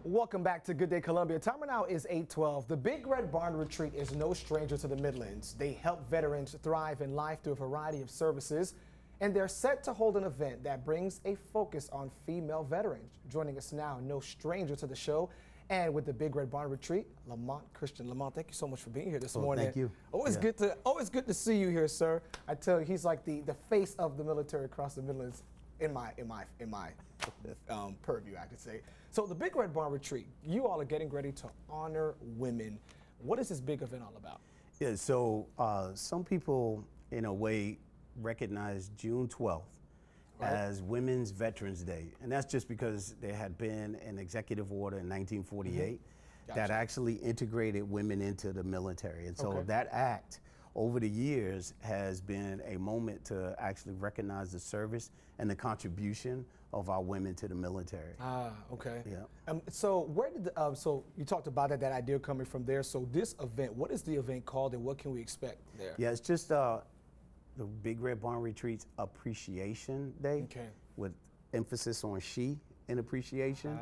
Welcome back to Good Day Columbia. Time now is 8:12. The Big Red Barn Retreat is no stranger to the Midlands. They help veterans thrive in life through a variety of services, and they're set to hold an event that brings a focus on female veterans. Joining us now, no stranger to the show, and with the Big Red Barn Retreat, Lamont Christian. Lamont, thank you so much for being here this morning. Thank you. Always good to see you here, sir. I tell you, he's like the face of the military across the Midlands. In my purview, I could say. So the Big Red Barn Retreat, you all are getting ready to honor women. What is this big event all about? Yeah, so some people, in a way, recognize June 12th as Women's Veterans Day. And that's just because there had been an executive order in 1948 that actually integrated women into the military. And so that act, over the years, has been a moment to actually recognize the service and the contribution of our women to the military. Ah, okay. Yeah. So where did so you talked about that idea coming from there. So this event, what is the event called, and what can we expect there? Yeah, it's just the Big Red Barn Retreat's AppreSHEation Day, with emphasis on she and appreciation.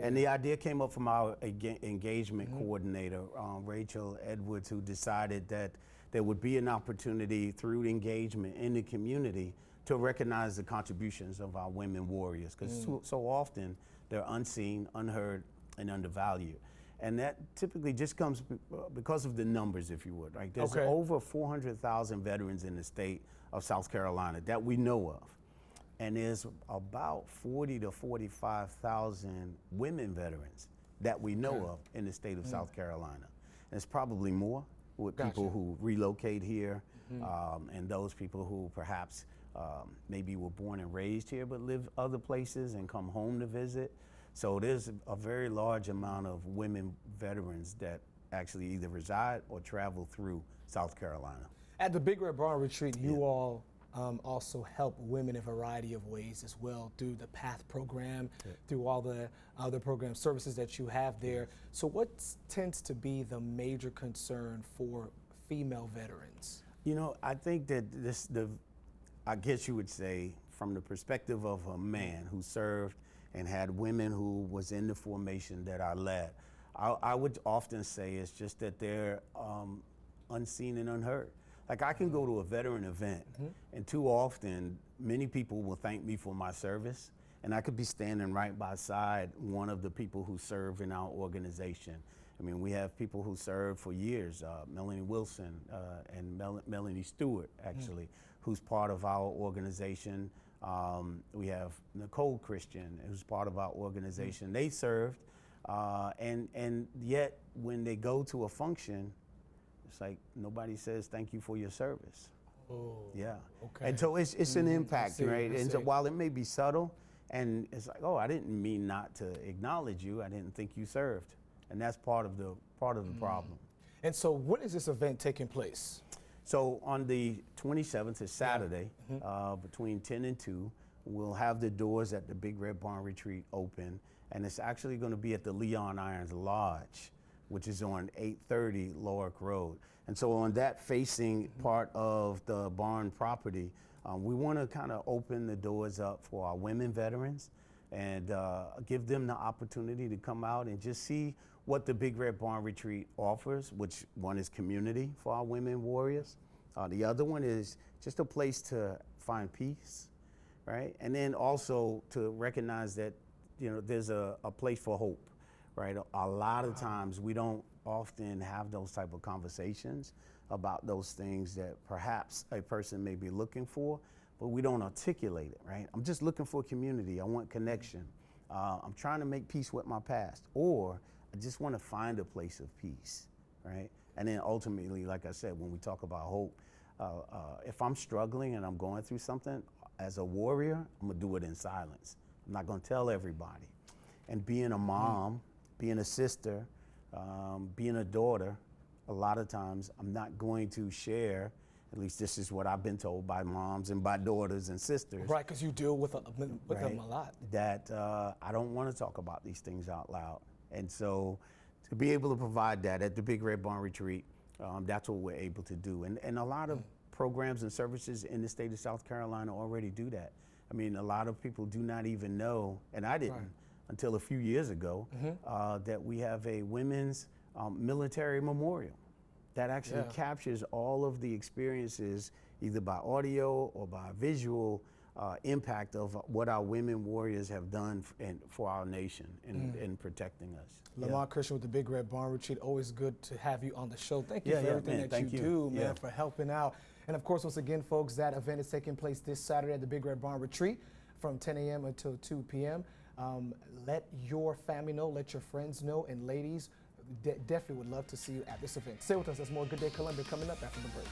And the idea came up from our engagement coordinator, Rachel Edwards, who decided that there would be an opportunity through engagement in the community to recognize the contributions of our women warriors, because so often they're unseen, unheard, and undervalued. And that typically just comes because of the numbers, if you would. Right? There's over 400,000 veterans in the state of South Carolina that we know of. And there's about 40 to 45,000 women veterans that we know of in the state of South Carolina. And it's probably more with people who relocate here, and those people who perhaps maybe were born and raised here but live other places and come home to visit. So there's a very large amount of women veterans that actually either reside or travel through South Carolina. At the Big Red Barn Retreat, you all also help women in a variety of ways as well, through the PATH program, through all the other program services that you have there. So what tends to be the major concern for female veterans? You know, I think that I guess you would say, from the perspective of a man who served and had women who was in the formation that I led, I would often say it's just that they're unseen and unheard. Like, I can go to a veteran event, and too often, many people will thank me for my service, and I could be standing right beside one of the people who serve in our organization. I mean, we have people who served for years, Melanie Wilson and Melanie Stewart, actually, who's part of our organization. We have Lamont Christian, who's part of our organization. They served, and yet when they go to a function, it's like nobody says thank you for your service. Oh, yeah. Okay. And so it's an impact, right? And so while it may be subtle, and it's like, oh, I didn't mean not to acknowledge you. I didn't think you served, and that's part of the problem. And so, when is this event taking place? So on the 27th, it's Saturday, between 10 and 2, we'll have the doors at the Big Red Barn Retreat open, and it's actually going to be at the Leon Irons Lodge, which is on 830 Lowick Road. And so on that facing part of the barn property, we want to kind of open the doors up for our women veterans and give them the opportunity to come out and just see what the Big Red Barn Retreat offers, which one is community for our women warriors. The other one is just a place to find peace, right? And then also to recognize that, you know, there's a place for hope. Right? A lot of times we don't often have those type of conversations about those things that perhaps a person may be looking for, but we don't articulate it, right? I'm just looking for community. I want connection. I'm trying to make peace with my past, or I just want to find a place of peace, right? And then ultimately, like I said, when we talk about hope, if I'm struggling and I'm going through something, as a warrior, I'm gonna do it in silence. I'm not gonna tell everybody. And being a mom, being a sister, being a daughter, a lot of times I'm not going to share, at least this is what I've been told by moms and by daughters and sisters. Right, because you deal with them a lot. That I don't want to talk about these things out loud. And so to be able to provide that at the Big Red Barn Retreat, that's what we're able to do. And a lot of programs and services in the state of South Carolina already do that. I mean, a lot of people do not even know, and I didn't, until a few years ago, that we have a women's military memorial that actually captures all of the experiences, either by audio or by visual impact of what our women warriors have done for our nation in protecting us. Lamont Christian with the Big Red Barn Retreat. Always good to have you on the show. Thank you for everything that you do, man, for helping out. And of course, once again, folks, that event is taking place this Saturday at the Big Red Barn Retreat from 10 a.m. until 2 p.m. Let your family know, let your friends know, and ladies, definitely would love to see you at this event. Stay with us. There's more Good Day Columbia coming up after the break.